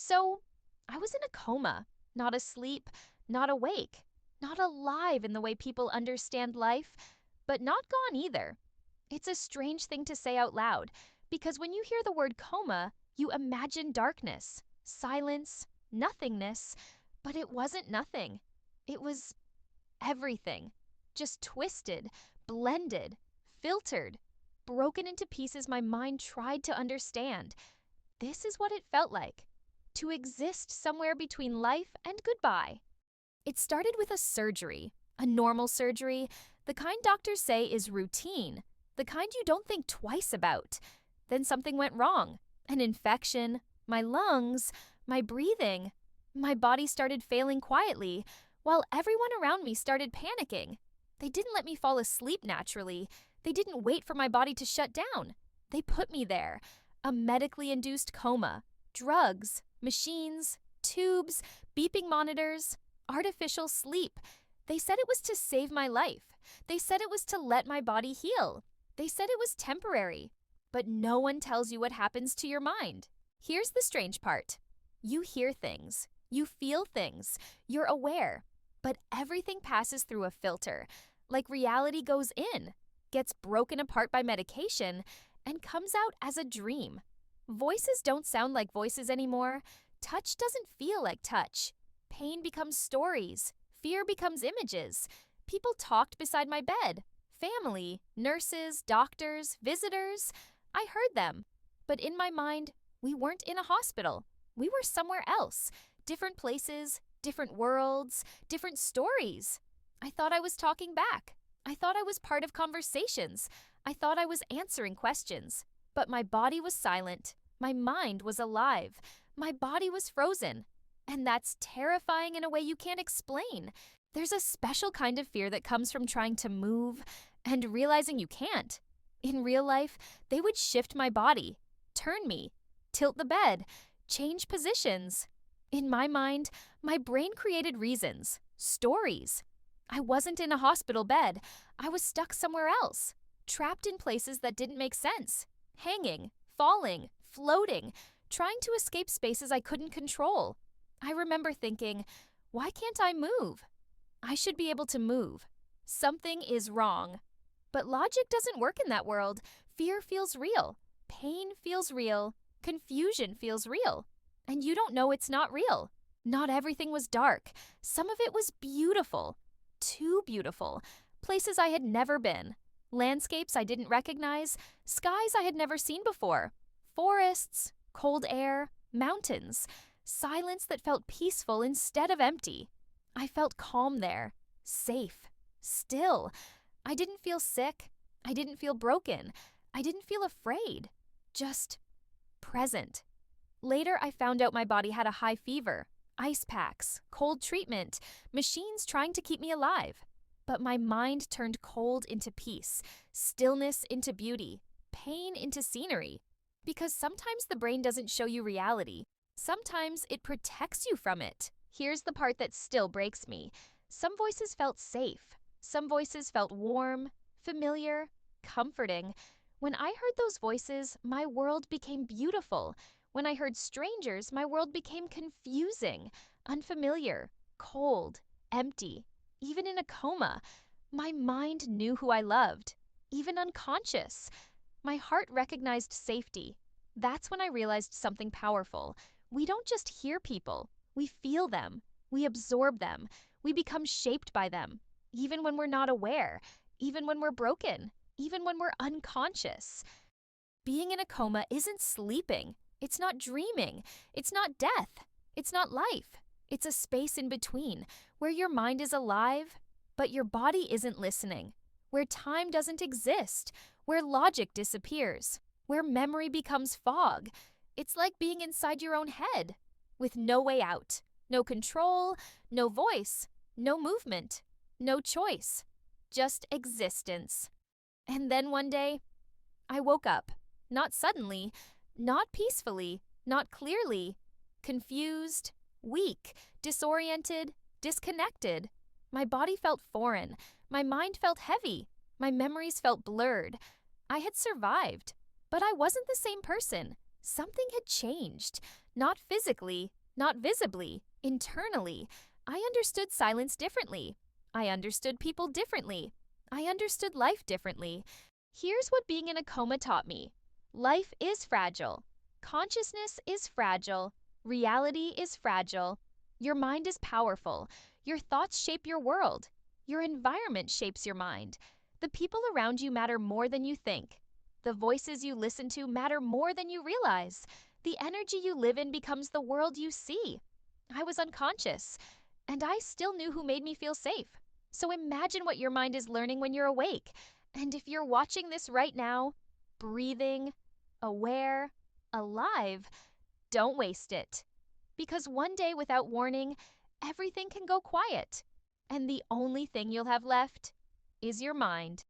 So, I was in a coma, not asleep, not awake, not alive in the way people understand life, but not gone either. It's a strange thing to say out loud, because when you hear the word coma, you imagine darkness, silence, nothingness, but it wasn't nothing. It was everything. Just twisted, blended, filtered, broken into pieces my mind tried to understand. This is what it felt like to exist somewhere between life and goodbye. It started with a surgery, a normal surgery, the kind doctors say is routine, the kind you don't think twice about. Then something went wrong. An infection, my lungs, my breathing. My body started failing quietly, while everyone around me started panicking. They didn't let me fall asleep naturally. They didn't wait for my body to shut down. They put me there. A medically induced coma. Drugs, machines, tubes, beeping monitors, artificial sleep. They said it was to save my life. They said it was to let my body heal. They said it was temporary. But no one tells you what happens to your mind. Here's the strange part. You hear things. You feel things. You're aware. But everything passes through a filter. Like reality goes in, gets broken apart by medication, and comes out as a dream. Voices don't sound like voices anymore. Touch doesn't feel like touch. Pain becomes stories. Fear becomes images. People talked beside my bed. Family, nurses, doctors, visitors. I heard them. But in my mind, we weren't in a hospital. We were somewhere else. Different places, different worlds, different stories. I thought I was talking back. I thought I was part of conversations. I thought I was answering questions. But my body was silent. My mind was alive. My body was frozen. And that's terrifying in a way you can't explain. There's a special kind of fear that comes from trying to move and realizing you can't. In real life, they would shift my body, turn me, tilt the bed, change positions. In my mind, my brain created reasons, stories. I wasn't in a hospital bed. I was stuck somewhere else, trapped in places that didn't make sense, hanging, falling, floating, trying to escape spaces I couldn't control. I remember thinking, why can't I move? I should be able to move. Something is wrong. But logic doesn't work in that world. Fear feels real. Pain feels real. Confusion feels real. And you don't know it's not real. Not everything was dark. Some of it was beautiful. Too beautiful. Places I had never been. Landscapes I didn't recognize. Skies I had never seen before. Forests, cold air, mountains. Silence that felt peaceful instead of empty. I felt calm there. Safe. Still. I didn't feel sick. I didn't feel broken. I didn't feel afraid. Just present. Later, I found out my body had a high fever, ice packs, cold treatment, machines trying to keep me alive. But my mind turned cold into peace, stillness into beauty, pain into scenery. Because sometimes the brain doesn't show you reality. Sometimes it protects you from it. Here's the part that still breaks me. Some voices felt safe. Some voices felt warm, familiar, comforting. When I heard those voices, my world became beautiful. When I heard strangers, my world became confusing, unfamiliar, cold, empty. Even in a coma, my mind knew who I loved, even unconscious. My heart recognized safety. That's when I realized something powerful. We don't just hear people. We feel them. We absorb them. We become shaped by them. Even when we're not aware, even when we're broken, even when we're unconscious. Being in a coma isn't sleeping. It's not dreaming. It's not death. It's not life. It's a space in between, where your mind is alive, but your body isn't listening, where time doesn't exist, where logic disappears, where memory becomes fog. It's like being inside your own head, with no way out, no control, no voice, no movement. No choice, just existence. And then one day, I woke up. Not suddenly, not peacefully, not clearly. Confused, weak, disoriented, disconnected. My body felt foreign. My mind felt heavy. My memories felt blurred. I had survived, but I wasn't the same person. Something had changed. Not physically, not visibly, internally. I understood silence differently. I understood people differently. I understood life differently. Here's what being in a coma taught me. Life is fragile. Consciousness is fragile. Reality is fragile. Your mind is powerful. Your thoughts shape your world. Your environment shapes your mind. The people around you matter more than you think. The voices you listen to matter more than you realize. The energy you live in becomes the world you see. I was unconscious, and I still knew who made me feel safe. So imagine what your mind is learning when you're awake. And if you're watching this right now, breathing, aware, alive, don't waste it. Because one day without warning, everything can go quiet. And the only thing you'll have left is your mind.